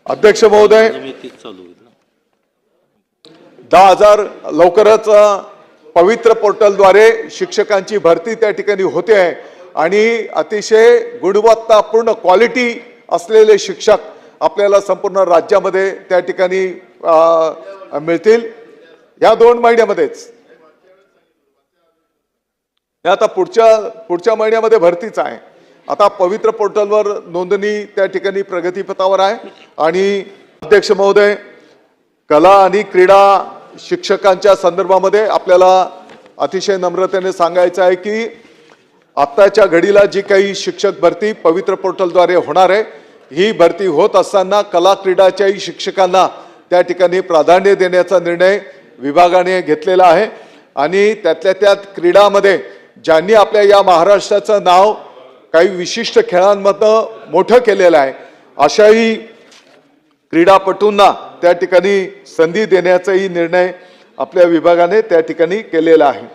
अध्यक्ष महोदय, 10,000 लवकरच पवित्र पोर्टलद्वारे शिक्षकांची भरती त्या ठिकाणी होते आहे आणि अतिशय गुणवत्तापूर्ण क्वालिटी असलेले शिक्षक आपल्याला संपूर्ण राज्यामध्ये त्या ठिकाणी मिळतील या 2 महिन्यामध्येच। आता पुढच्या महिन्यामध्ये भरतीच आहे। आता पवित्र पोर्टलवर नोंदणी त्या ठिकाणी प्रगतीपथावर आहे आणि अध्यक्ष महोदय, कला आणि क्रीडा शिक्षकांच्या संदर्भामध्ये आपल्याला अतिशय नम्रतेने सांगायचं आहे की आत्ताच्या घडीला जी काही शिक्षक भरती पवित्र पोर्टलद्वारे होणार आहे, ही भरती होत असताना कला क्रीडाच्याही शिक्षकांना त्या ठिकाणी प्राधान्य देण्याचा निर्णय विभागाने घेतलेला आहे आणि त्यातल्या त्यात क्रीडामध्ये ज्यांनी आपल्या या महाराष्ट्राचं नाव काही विशिष्ट खेळांमधनं मोठं केलेलं आहे, अशाही क्रीडापटूंना त्या ठिकाणी संधी देण्याचाही निर्णय आपल्या विभागाने त्या ठिकाणी केलेला आहे।